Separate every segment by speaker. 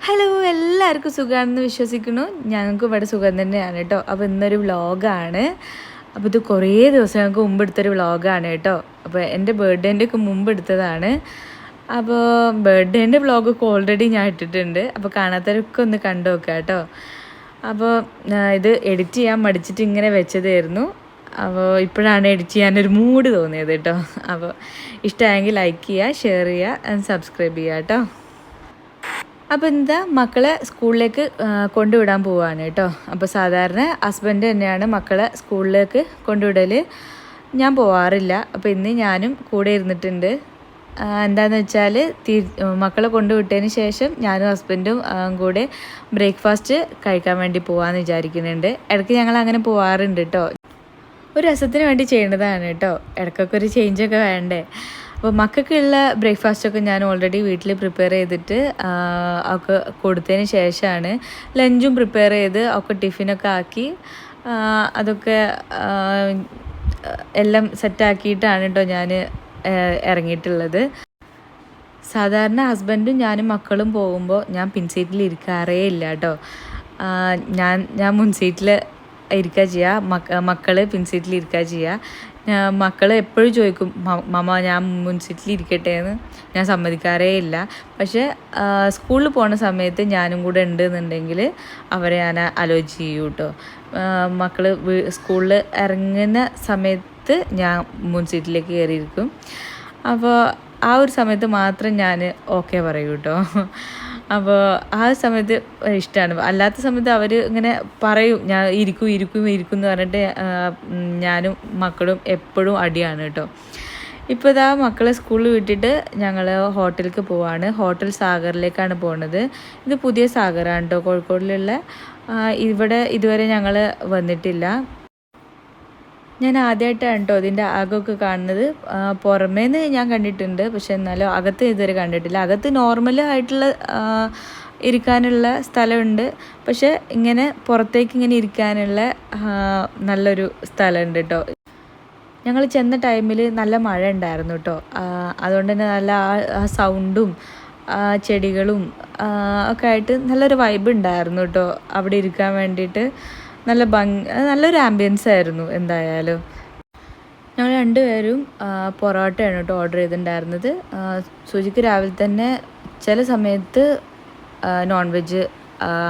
Speaker 1: Hello എല്ലാവർക്കും സുഖമാണെന്ന് വിശ്വസിക്കുന്നു. ഞങ്ങൾക്ക് ഇവിടെ സുഖം തന്നെയാണ് കേട്ടോ. അപ്പോൾ ഇന്നൊരു വ്ളോഗാണ്. അപ്പോൾ ഇത് കുറേ ദിവസങ്ങൾക്ക് മുമ്പ് എടുത്തൊരു വ്ളോഗാണ് കേട്ടോ. അപ്പോൾ എൻ്റെ ബർത്ത്ഡേൻ്റെ ഒക്കെ മുമ്പ് എടുത്തതാണ്. അപ്പോൾ ബർത്ത്ഡേൻ്റെ വ്ളോഗൊക്കെ ഓൾറെഡി ഞാൻ ഇട്ടിട്ടുണ്ട്. അപ്പോൾ കാണാത്തവരൊക്കെ ഒന്ന് കണ്ടു നോക്കുക കേട്ടോ. അപ്പോൾ ഇത് എഡിറ്റ് ചെയ്യാൻ മടിച്ചിട്ട് ഇങ്ങനെ വെച്ചതായിരുന്നു. അപ്പോൾ ഇപ്പോഴാണ് എഡിറ്റ് ചെയ്യാനൊരു മൂഡ് തോന്നിയത് കേട്ടോ. അപ്പോൾ ഇഷ്ടമായെങ്കിൽ ലൈക്ക് ചെയ്യുക, ഷെയർ ചെയ്യുക, സബ്സ്ക്രൈബ് ചെയ്യുക കേട്ടോ. അപ്പോൾ എന്താ മക്കളെ സ്കൂളിലേക്ക് കൊണ്ടുവിടാൻ പോവുകയാണ് കേട്ടോ. അപ്പോൾ സാധാരണ ഹസ്ബൻഡ് തന്നെയാണ് മക്കളെ സ്കൂളിലേക്ക് കൊണ്ടുവിടൽ. ഞാൻ പോവാറില്ല. അപ്പോൾ ഇന്ന് ഞാനും കൂടെ ഇരുന്നിട്ടുണ്ട്. എന്താണെന്ന് വെച്ചാൽ മക്കളെ കൊണ്ടുവിട്ടതിന് ശേഷം ഞാനും ഹസ്ബൻഡും കൂടെ ബ്രേക്ക്ഫാസ്റ്റ് കഴിക്കാൻ വേണ്ടി പോകാമെന്ന് വിചാരിക്കുന്നുണ്ട്. ഇടയ്ക്ക് ഞങ്ങൾ അങ്ങനെ പോവാറുണ്ട് കേട്ടോ. ഒരു രസത്തിന് വേണ്ടി ചെയ്യേണ്ടതാണ് കേട്ടോ. ഇടയ്ക്കൊക്കെ ഒരു ചേഞ്ചൊക്കെ വേണ്ടേ. അപ്പോൾ മക്കൾക്കുള്ള ബ്രേക്ക്ഫാസ്റ്റൊക്കെ ഞാൻ ഓൾറെഡി വീട്ടിൽ പ്രിപ്പയർ ചെയ്തിട്ട് ഒക്കെ കൊടുത്തതിന് ശേഷമാണ് ലഞ്ചും പ്രിപ്പയർ ചെയ്ത് ഒക്കെ ടിഫിനൊക്കെ ആക്കി അതൊക്കെ എല്ലാം സെറ്റാക്കിയിട്ടാണ് കേട്ടോ ഞാൻ ഇറങ്ങിയിട്ടുള്ളത്. സാധാരണ ഹസ്ബൻഡും ഞാനും മക്കളും പോകുമ്പോൾ ഞാൻ പിൻസീറ്റിൽ ഇരിക്കാറേ ഇല്ല കേട്ടോ. ഞാൻ മുൻസീറ്റിൽ ഇരിക്കുക ചെയ്യുക, മക്കൾ പിൻസീറ്റിൽ ഇരിക്കുക ചെയ്യുക. മക്കൾ എപ്പോഴും ചോദിക്കും, മമ്മ ഞാൻ മുൻസീറ്റിൽ ഇരിക്കട്ടെ എന്ന്. ഞാൻ സമ്മതിക്കാറേ ഇല്ല. പക്ഷേ സ്കൂളിൽ പോകുന്ന സമയത്ത് ഞാനും കൂടെ ഉണ്ടെന്നുണ്ടെങ്കിൽ അവരെ ഞാൻ ആലോചിച്ച് ചെയ്യും കേട്ടോ. മക്കൾ സ്കൂളിൽ ഇറങ്ങുന്ന സമയത്ത് ഞാൻ മുൻസീറ്റിലേക്ക് കയറിയിരിക്കും. അപ്പോൾ ആ ഒരു സമയത്ത് മാത്രം ഞാൻ ഓക്കെ പറയൂ കേട്ടോ. അപ്പോൾ ആ സമയത്ത് ഇഷ്ടമാണ്. അല്ലാത്ത സമയത്ത് അവർ ഇങ്ങനെ പറയും ഞാൻ ഇരിക്കും എന്ന് പറഞ്ഞിട്ട് ഞാനും മക്കളും എപ്പോഴും അടിയാണ് കേട്ടോ. ഇപ്പോൾ ഇതാ മക്കളെ സ്കൂളിൽ വിട്ടിട്ട് ഞങ്ങൾ ഹോട്ടലിലേക്ക് പോവാണ്. ഹോട്ടൽ സാഗറിലേക്കാണ് പോകുന്നത്. ഇത് പുതിയ സാഗറാണ് കേട്ടോ, കോഴിക്കോടിലുള്ള. ഇവിടെ ഇതുവരെ ഞങ്ങൾ വന്നിട്ടില്ല. ഞാൻ ആദ്യമായിട്ടാണ് കേട്ടോ ഇതിൻ്റെ അകമൊക്കെ കാണുന്നത്. പുറമേന്ന് ഞാൻ കണ്ടിട്ടുണ്ട്, പക്ഷെ എന്നാലും അകത്ത് ഇതുവരെ കണ്ടിട്ടില്ല. അകത്ത് നോർമലായിട്ടുള്ള ഇരിക്കാനുള്ള സ്ഥലമുണ്ട്, പക്ഷെ ഇങ്ങനെ പുറത്തേക്ക് ഇങ്ങനെ ഇരിക്കാനുള്ള നല്ലൊരു സ്ഥലമുണ്ട് കേട്ടോ. ഞങ്ങൾ ചെന്ന ടൈമിൽ നല്ല മഴ ഉണ്ടായിരുന്നു കേട്ടോ. അതുകൊണ്ട് തന്നെ നല്ല ആ സൗണ്ടും ചെടികളും ഒക്കെ ആയിട്ട് നല്ലൊരു വൈബ് ഉണ്ടായിരുന്നു കേട്ടോ അവിടെ ഇരിക്കാൻ വേണ്ടിയിട്ട്. നല്ലൊരു ആംബിയൻസ് ആയിരുന്നു. എന്തായാലും ഞങ്ങൾ രണ്ടുപേരും പൊറോട്ടയാണ് കേട്ടോ ഓർഡർ ചെയ്തിട്ടുണ്ടായിരുന്നത്. സുജിക്ക് രാവിലെ തന്നെ ചില സമയത്ത് നോൺ വെജ്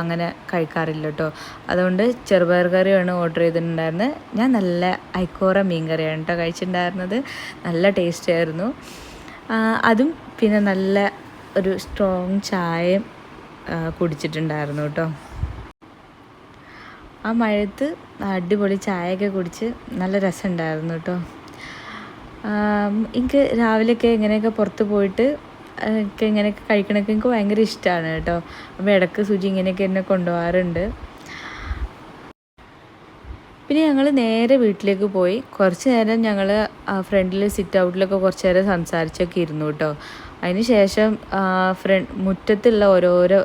Speaker 1: അങ്ങനെ കഴിക്കാറില്ല കേട്ടോ. അതുകൊണ്ട് ചെറുപയർ കറിയാണ് ഓർഡർ ചെയ്തിട്ടുണ്ടായിരുന്നത്. ഞാൻ നല്ല ഐക്കോറ മീൻ കറിയാണ് കേട്ടോ കഴിച്ചിട്ടുണ്ടായിരുന്നത്. നല്ല ടേസ്റ്റ് ആയിരുന്നു. അതും പിന്നെ നല്ല ഒരു സ്ട്രോങ് ചായയും കുടിച്ചിട്ടുണ്ടായിരുന്നു കേട്ടോ. ആ മഴയത്ത് അടിപൊളി ചായയൊക്കെ കുടിച്ച് നല്ല രസമുണ്ടായിരുന്നു കേട്ടോ. എനിക്ക് രാവിലെയൊക്കെ ഇങ്ങനെയൊക്കെ പുറത്ത് പോയിട്ട് ഇങ്ങനെയൊക്കെ കഴിക്കണമൊക്കെ എനിക്ക് ഭയങ്കര ഇഷ്ടമാണ് കേട്ടോ. അപ്പോൾ ഇടയ്ക്ക് സുജി ഇങ്ങനെയൊക്കെ എന്നെ കൊണ്ടുപോകാറുണ്ട്. പിന്നെ ഞങ്ങൾ നേരെ വീട്ടിലേക്ക് പോയി. കുറച്ച് നേരം ഞങ്ങൾ ഫ്രണ്ടിൽ സിറ്റ് ഔട്ടിലൊക്കെ കുറച്ച് നേരം സംസാരിച്ചൊക്കെ ഇരുന്നു കേട്ടോ. അതിന് ശേഷം മുറ്റത്തുള്ള ഓരോരോ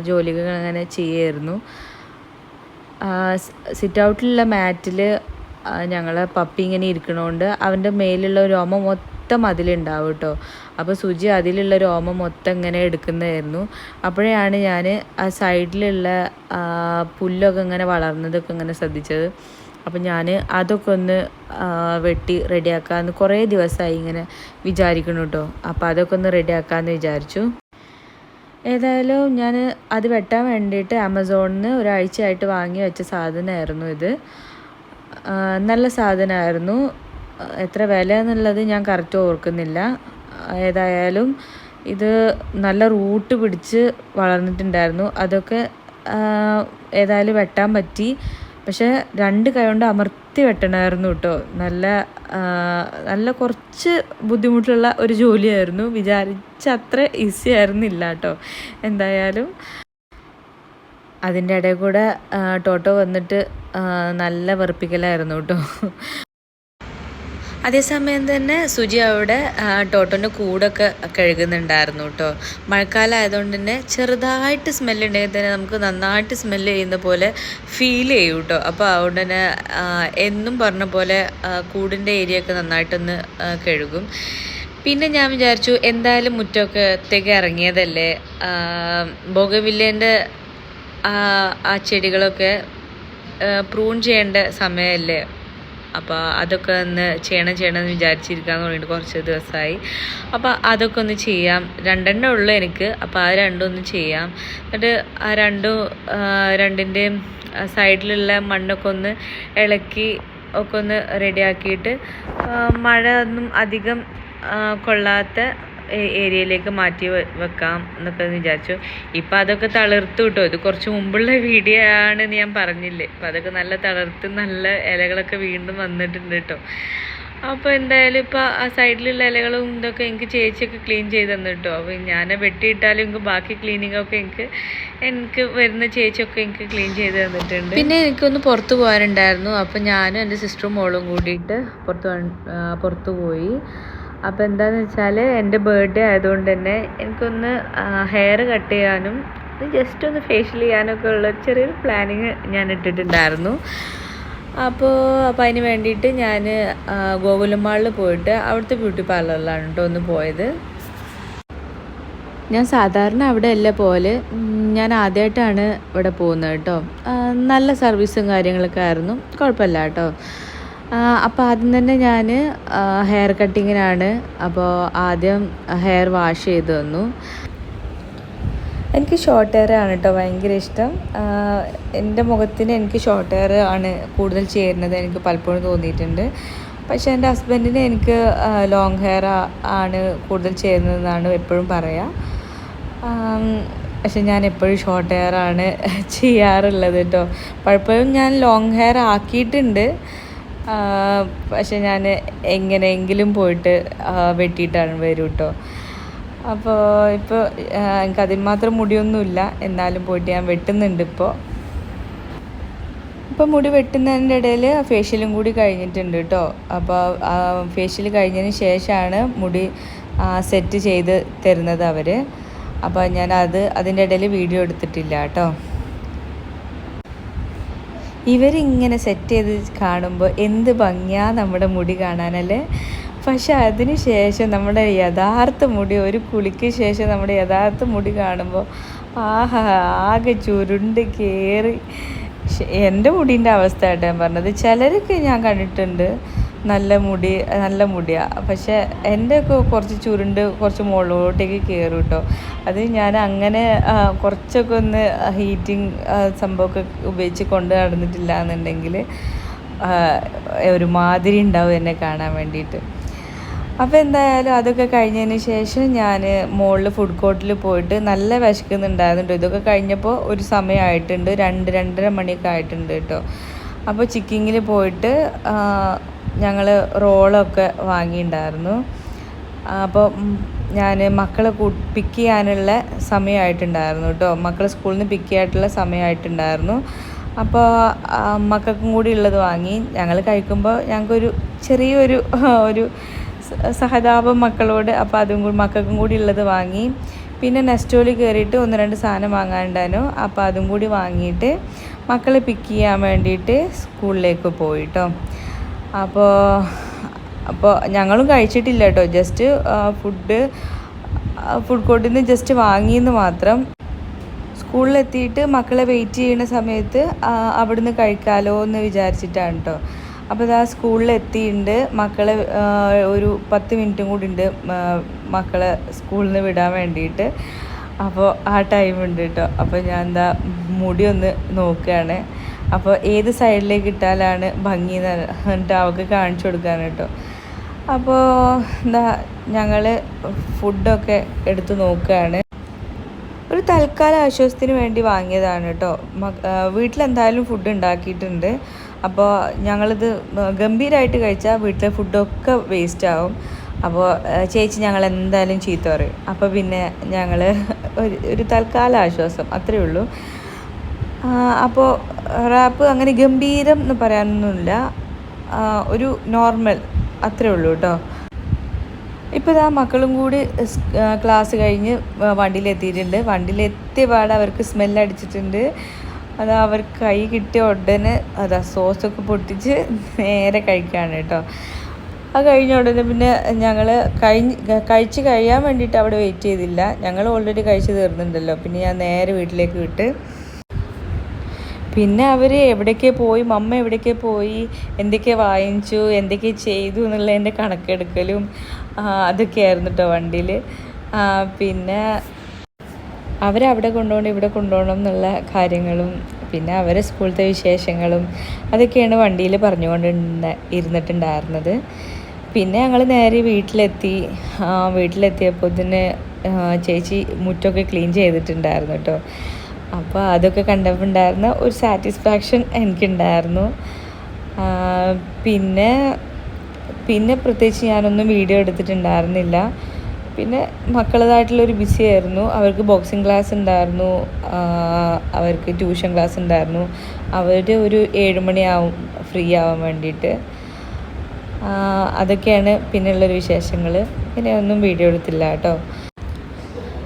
Speaker 1: ജോലികൾ അങ്ങനെ ചെയ്യുമായിരുന്നു. സിറ്റ് ഔട്ടിലുള്ള മാറ്റിൽ ഞങ്ങൾ പപ്പി ഇങ്ങനെ ഇരിക്കണോണ്ട് അവൻ്റെ മേലുള്ള രോമം മൊത്തം അതിലുണ്ടാവും കേട്ടോ. അപ്പോൾ സുജി അതിലുള്ള രോമം മൊത്തം ഇങ്ങനെ എടുക്കുന്നതായിരുന്നു. അപ്പോഴാണ് ഞാൻ ആ സൈഡിലുള്ള പുല്ലൊക്കെ ഇങ്ങനെ വളർന്നതൊക്കെ ഇങ്ങനെ ശ്രദ്ധിച്ചത്. അപ്പോൾ ഞാൻ അതൊക്കെ ഒന്ന് വെട്ടി റെഡിയാക്കാമെന്ന് കുറേ ദിവസമായി ഇങ്ങനെ വിചാരിക്കണം കേട്ടോ. അപ്പോൾ അതൊക്കെ ഒന്ന് റെഡിയാക്കാമെന്ന് വിചാരിച്ചു. ഏതായാലും ഞാൻ അത് വെട്ടാൻ വേണ്ടിയിട്ട് ആമസോണിൽ നിന്ന് ഒരാഴ്ചയായിട്ട് വാങ്ങി വെച്ച സാധനമായിരുന്നു ഇത്. നല്ല സാധനമായിരുന്നു. എത്ര വില എന്നുള്ളത് ഞാൻ കറക്റ്റ് ഓർക്കുന്നില്ല. ഏതായാലും ഇത് നല്ല റൂട്ട് പിടിച്ച് വളർന്നിട്ടുണ്ടായിരുന്നു. അതൊക്കെ ഏതായാലും വെട്ടാൻ പറ്റി. പക്ഷേ 2 കൈ കൊണ്ട് അമർത്തി വെട്ടണമായിരുന്നു കേട്ടോ. നല്ല കുറച്ച് ബുദ്ധിമുട്ടുള്ള ഒരു ജോലിയായിരുന്നു. വിചാരിച്ച അത്ര ഈസി ആയിരുന്നില്ല കേട്ടോ. എന്തായാലും അതിൻ്റെ ഇടയിൽ കൂടെ ടോട്ടോ വന്നിട്ട് നല്ല വെറുപ്പിക്കലായിരുന്നു കേട്ടോ. അതേസമയം തന്നെ സുജി അവിടെ ടോട്ടോൻ്റെ കൂടൊക്കെ കഴുകുന്നുണ്ടായിരുന്നു കേട്ടോ. മഴക്കാലം ആയതുകൊണ്ട് തന്നെ ചെറുതായിട്ട് സ്മെല്ലുണ്ടെങ്കിൽ തന്നെ നമുക്ക് നന്നായിട്ട് സ്മെല്ല് ചെയ്യുന്ന പോലെ ഫീൽ ചെയ്യും കേട്ടോ. അപ്പോൾ അതുകൊണ്ട് തന്നെ എന്നും പറഞ്ഞ പോലെ കൂടിൻ്റെ ഏരിയ ഒക്കെ നന്നായിട്ടൊന്ന് കഴുകും. പിന്നെ ഞാൻ വിചാരിച്ചു എന്തായാലും മുറ്റത്തേക്ക് ഇറങ്ങിയതല്ലേ, ബോഗൻവില്ലേൻ്റെ ആ ചെടികളൊക്കെ പ്രൂൺ ചെയ്യേണ്ട സമയമല്ലേ, അപ്പോൾ അതൊക്കെ ഒന്ന് ചെയ്യണമെന്ന് വിചാരിച്ചിരിക്കാന്ന് പറഞ്ഞിട്ട് കുറച്ച് ദിവസമായി. അപ്പോൾ അതൊക്കെ ഒന്ന് ചെയ്യാം. 2 ഉള്ളൂ എനിക്ക്, അപ്പോൾ ആ രണ്ടും ഒന്ന് ചെയ്യാം. എന്നിട്ട് ആ രണ്ടിൻ്റെയും സൈഡിലുള്ള മണ്ണൊക്കെ ഒന്ന് ഇളക്കി ഒക്കെ ഒന്ന് റെഡിയാക്കിയിട്ട് മഴ ഒന്നും അധികം കൊള്ളാത്ത ഏരിയയിലേക്ക് മാറ്റി വെക്കാം എന്നൊക്കെ വിചാരിച്ചു. ഇപ്പം അതൊക്കെ തളിർത്തു കിട്ടോ. ഇത് കുറച്ച് മുമ്പുള്ള വീഡിയോ ആണെന്ന് ഞാൻ പറഞ്ഞില്ലേ. അപ്പം അതൊക്കെ നല്ല തളിർത്ത് നല്ല ഇലകളൊക്കെ വീണ്ടും വന്നിട്ടുണ്ട് കേട്ടോ. അപ്പോൾ എന്തായാലും ഇപ്പോൾ ആ സൈഡിലുള്ള ഇലകളും ഇതൊക്കെ എനിക്ക് ചേച്ചിയൊക്കെ ക്ലീൻ ചെയ്ത് തന്നു കേട്ടോ. അപ്പോൾ ഞാൻ വെട്ടിയിട്ടാലും എനിക്ക് ബാക്കി ക്ലീനിങ്ങൊക്കെ എനിക്ക് വരുന്ന ചേച്ചിയൊക്കെ എനിക്ക് ക്ലീൻ ചെയ്ത് തന്നിട്ടുണ്ട്. പിന്നെ എനിക്കൊന്ന് പുറത്ത് പോകാനുണ്ടായിരുന്നു. അപ്പോൾ ഞാനും എൻ്റെ സിസ്റ്ററും മോളും കൂടിയിട്ട് പുറത്ത് പോയി. അപ്പോൾ എന്താണെന്ന് വെച്ചാൽ എൻ്റെ ബർത്ത്ഡേ ആയതുകൊണ്ട് തന്നെ എനിക്കൊന്ന് ഹെയർ കട്ട് ചെയ്യാനും ജസ്റ്റ് ഒന്ന് ഫേഷ്യൽ ചെയ്യാനൊക്കെ ഉള്ള ചെറിയൊരു പ്ലാനിങ് ഞാൻ ഇട്ടിട്ടുണ്ടായിരുന്നു. അപ്പോൾ അതിന് വേണ്ടിയിട്ട് ഞാൻ ഗോകുലം മാളിൽ പോയിട്ട് അവിടുത്തെ ബ്യൂട്ടി പാർലറിലാണ് കേട്ടോ ഒന്ന് പോയത്. ഞാൻ സാധാരണ അവിടെ അല്ല പോലെ, ഞാൻ ആദ്യമായിട്ടാണ് ഇവിടെ പോകുന്നത് കേട്ടോ. നല്ല സർവീസും കാര്യങ്ങളൊക്കെ ആയിരുന്നു, കുഴപ്പമില്ല കേട്ടോ. അപ്പോൾ ആദ്യം തന്നെ ഞാൻ ഹെയർ കട്ടിങ്ങിനാണ്. അപ്പോൾ ആദ്യം ഹെയർ വാഷ് ചെയ്ത് തന്നു. എനിക്ക് ഷോർട്ട് ഹെയർ ആണ് കേട്ടോ ഭയങ്കര ഇഷ്ടം. എൻ്റെ മുഖത്തിന് എനിക്ക് ഷോർട്ട് ഹെയർ ആണ് കൂടുതൽ ചേരുന്നത് എനിക്ക് പലപ്പോഴും തോന്നിയിട്ടുണ്ട്. പക്ഷേ എൻ്റെ ഹസ്ബൻഡിന് എനിക്ക് ലോങ് ഹെയർ ആണ് കൂടുതൽ ചേരുന്നതെന്നാണ് എപ്പോഴും പറയുക. പക്ഷെ ഞാൻ എപ്പോഴും ഷോർട്ട് ഹെയർ ആണ് ചെയ്യാറുള്ളത് കേട്ടോ. പലപ്പോഴും ഞാൻ ലോങ് ഹെയർ ആക്കിയിട്ടുണ്ട്, പക്ഷെ ഞാൻ എങ്ങനെയെങ്കിലും പോയിട്ട് വെട്ടിയിട്ടാണ് വരും കേട്ടോ. അപ്പോൾ ഇപ്പോൾ എനിക്കതിന് മാത്രം മുടിയൊന്നുമില്ല, എന്നാലും പോയിട്ട് ഞാൻ വെട്ടുന്നുണ്ട്. ഇപ്പോൾ മുടി വെട്ടുന്നതിൻ്റെ ഇടയിൽ ഫേഷ്യലും കൂടി കഴിഞ്ഞിട്ടുണ്ട് കേട്ടോ. അപ്പോൾ ഫേഷ്യൽ കഴിഞ്ഞതിന് ശേഷമാണ് മുടി സെറ്റ് ചെയ്ത് തരുന്നത് അവർ. അപ്പോൾ ഞാൻ അതിൻ്റെ ഇടയിൽ വീഡിയോ എടുത്തിട്ടില്ല കേട്ടോ. ഇവരിങ്ങനെ സെറ്റ് ചെയ്ത് കാണുമ്പോൾ എന്ത് ഭംഗിയാണ് നമ്മുടെ മുടി കാണാനല്ലേ. പക്ഷെ അതിന് ശേഷം നമ്മുടെ യഥാർത്ഥ മുടി, ഒരു കുളിക്ക് ശേഷം നമ്മുടെ യഥാർത്ഥ മുടി കാണുമ്പോൾ ആകെ ചുരുണ്ട് കയറി. എൻ്റെ മുടീൻ്റെ അവസ്ഥ ആയിട്ട് ഞാൻ പറഞ്ഞത്. ചിലരൊക്കെ ഞാൻ കണ്ടിട്ടുണ്ട് നല്ല മുടിയാണ്, പക്ഷെ എൻ്റെ ഒക്കെ കുറച്ച് ചുരുണ്ട് കുറച്ച് മുകളിലോട്ടേക്ക് കയറും കേട്ടോ. അത് ഞാൻ അങ്ങനെ കുറച്ചൊക്കെ ഒന്ന് ഹീറ്റിങ് സംഭവമൊക്കെ ഉപയോഗിച്ച് കൊണ്ട് നടന്നിട്ടില്ല എന്നുണ്ടെങ്കിൽ ഒരുമാതിരി ഉണ്ടാവും എന്നെ കാണാൻ വേണ്ടിയിട്ട്. അപ്പോൾ എന്തായാലും അതൊക്കെ കഴിഞ്ഞതിന് ശേഷം ഞാൻ മുകളിൽ ഫുഡ് കോർട്ടിൽ പോയിട്ട് നല്ല വിശക്കുന്നുണ്ടായിരുന്നു. ഇതൊക്കെ കഴിഞ്ഞപ്പോൾ ഒരു സമയമായിട്ടുണ്ട്, 2-2:30 മണിയൊക്കെ ആയിട്ടുണ്ട് കേട്ടോ. അപ്പോൾ ചിക്കിങ്ങിൽ പോയിട്ട് ഞങ്ങൾ റോളൊക്കെ വാങ്ങിയിട്ടുണ്ടായിരുന്നു. അപ്പോൾ ഞാൻ മക്കളെ പിക്ക് ചെയ്യാനുള്ള സമയമായിട്ടുണ്ടായിരുന്നു കേട്ടോ. മക്കളെ സ്കൂളിൽ നിന്ന് പിക്ക് ചെയ്യായിട്ടുള്ള സമയമായിട്ടുണ്ടായിരുന്നു. അപ്പോൾ മക്കൾക്കും കൂടി ഉള്ളത് വാങ്ങി. ഞങ്ങൾ കഴിക്കുമ്പോൾ ഞങ്ങൾക്കൊരു ചെറിയൊരു സഹതാപം മക്കളോട്. അപ്പോൾ അതും കൂടി മക്കൾക്കും കൂടി ഉള്ളത് വാങ്ങി. പിന്നെ നെസ്റ്റോയിൽ കയറിയിട്ട് 1-2 സാധനം വാങ്ങാനുണ്ടായിരുന്നു. അപ്പോൾ അതും കൂടി വാങ്ങിയിട്ട് മക്കളെ പിക്ക് ചെയ്യാൻ വേണ്ടിയിട്ട് സ്കൂളിലേക്ക് പോയിട്ടോ. അപ്പോൾ ഞങ്ങളും കഴിച്ചിട്ടില്ല കേട്ടോ. ജസ്റ്റ് ഫുഡ് കോർട്ടിൽ നിന്ന് ജസ്റ്റ് വാങ്ങിയെന്ന് മാത്രം. സ്കൂളിലെത്തിയിട്ട് മക്കളെ വെയിറ്റ് ചെയ്യുന്ന സമയത്ത് അവിടുന്ന് കഴിക്കാമല്ലോ എന്ന് വിചാരിച്ചിട്ടാണ് കേട്ടോ. അപ്പോൾ ഇതാ സ്കൂളിലെത്തിയിട്ടുണ്ട്. മക്കളെ ഒരു 10 മിനിറ്റും കൂടി ഉണ്ട് മക്കളെ സ്കൂളിൽ നിന്ന് വിടാൻ വേണ്ടിയിട്ട്. അപ്പോൾ ആ ടൈം ഉണ്ട് കേട്ടോ. അപ്പോൾ ഞാൻ എന്താ മുടി ഒന്ന് നോക്കുകയാണ്. അപ്പോൾ ഏത് സൈഡിലേക്ക് ഇട്ടാലാണ് ഭംഗി എന്നിട്ട് അവൾക്ക് കാണിച്ചു കൊടുക്കാൻ കേട്ടോ. അപ്പോൾ എന്താ ഞങ്ങൾ ഫുഡൊക്കെ എടുത്ത് നോക്കുകയാണ്. ഒരു തൽക്കാല ആശ്വാസത്തിന് വേണ്ടി വാങ്ങിയതാണ് കേട്ടോ. വീട്ടിലെന്തായാലും ഫുഡ് ഉണ്ടാക്കിയിട്ടുണ്ട്. അപ്പോൾ ഞങ്ങളിത് ഗംഭീരമായിട്ട് കഴിച്ചാൽ വീട്ടിലെ ഫുഡൊക്കെ വേസ്റ്റ് ആവും. അപ്പോൾ ചേച്ചി ഞങ്ങൾ എന്തായാലും ചീത്ത പറയും. അപ്പോൾ പിന്നെ ഞങ്ങൾ ഒരു തൽക്കാല ആശ്വാസം അത്രയേ ഉള്ളൂ. അപ്പോൾ റാപ്പ് അങ്ങനെ ഗംഭീരം എന്ന് പറയാനൊന്നുമില്ല, ഒരു നോർമൽ അത്രയേ ഉള്ളൂ കേട്ടോ. ഇപ്പോൾ ഇതാ മക്കളും കൂടി ക്ലാസ് കഴിഞ്ഞ് വണ്ടിയിലെത്തിയിട്ടുണ്ട്. വണ്ടിയിലെത്തിയ പാടെ അവർക്ക് സ്മെല്ലടിച്ചിട്ടുണ്ട്. അത് അവർക്ക് കൈ കിട്ടിയ ഉടനെ അതാ സോസൊക്കെ പൊട്ടിച്ച് നേരെ കഴിക്കുകയാണ് കേട്ടോ. അത് കഴിഞ്ഞ ഉടനെ പിന്നെ ഞങ്ങൾ കഴിച്ച് കഴിയാൻ വേണ്ടിയിട്ട് അവിടെ വെയിറ്റ് ചെയ്തില്ല. ഞങ്ങൾ ഓൾറെഡി കഴിച്ച് തീർന്നിട്ടുണ്ടല്ലോ. പിന്നെ ഞാൻ നേരെ വീട്ടിലേക്ക് വിട്ട്. പിന്നെ അവർ എവിടേക്കോ പോയി, മമ്മ എവിടേക്കോ പോയി, എന്തൊക്കെ വാങ്ങിച്ചു, എന്തൊക്കെ ചെയ്തു എന്നുള്ളതിൻ്റെ കണക്കെടുക്കലും അതൊക്കെയായിരുന്നു കേട്ടോ വണ്ടിയിൽ. പിന്നെ അവരവിടെ കൊണ്ടുപോകണം ഇവിടെ കൊണ്ടുപോകണം എന്നുള്ള കാര്യങ്ങളും പിന്നെ അവരെ സ്കൂളത്തെ വിശേഷങ്ങളും അതൊക്കെയാണ് വണ്ടിയിൽ പറഞ്ഞുകൊണ്ട് ഇരുന്നിട്ടുണ്ടായിരുന്നത്. പിന്നെ ഞങ്ങൾ നേരെ വീട്ടിലെത്തിയപ്പോൾ തന്നെ ചേച്ചി മുറ്റമൊക്കെ ക്ലീൻ ചെയ്തിട്ടുണ്ടായിരുന്നു കേട്ടോ. അപ്പോൾ അതൊക്കെ കണ്ടപ്പോൾ ഉണ്ടായിരുന്ന ഒരു സാറ്റിസ്ഫാക്ഷൻ എനിക്കുണ്ടായിരുന്നു. പിന്നെ പിന്നെ പ്രത്യേകിച്ച് ഞാനൊന്നും വീഡിയോ എടുത്തിട്ടുണ്ടായിരുന്നില്ല. പിന്നെ മക്കളതായിട്ടുള്ളൊരു ബിസി ആയിരുന്നു. അവർക്ക് ബോക്സിങ് ക്ലാസ് ഉണ്ടായിരുന്നു, അവർക്ക് ട്യൂഷൻ ക്ലാസ് ഉണ്ടായിരുന്നു. അവർ ഒരു 7 മണിയാവും ഫ്രീ ആവാൻ വേണ്ടിയിട്ട്. അതൊക്കെയാണ് പിന്നെയുള്ളൊരു വിശേഷങ്ങൾ. പിന്നെ ഒന്നും വീഡിയോ എടുത്തില്ല കേട്ടോ.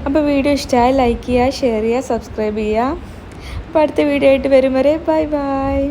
Speaker 1: അപ്പോൾ വീഡിയോ ഇഷ്ടമായി ലൈക്ക് ചെയ്യുക, ഷെയർ ചെയ്യുക, സബ്സ്ക്രൈബ് ചെയ്യുക. അപ്പോൾ അടുത്ത വീഡിയോ ആയിട്ട് വരും വരെ ബൈ ബൈ.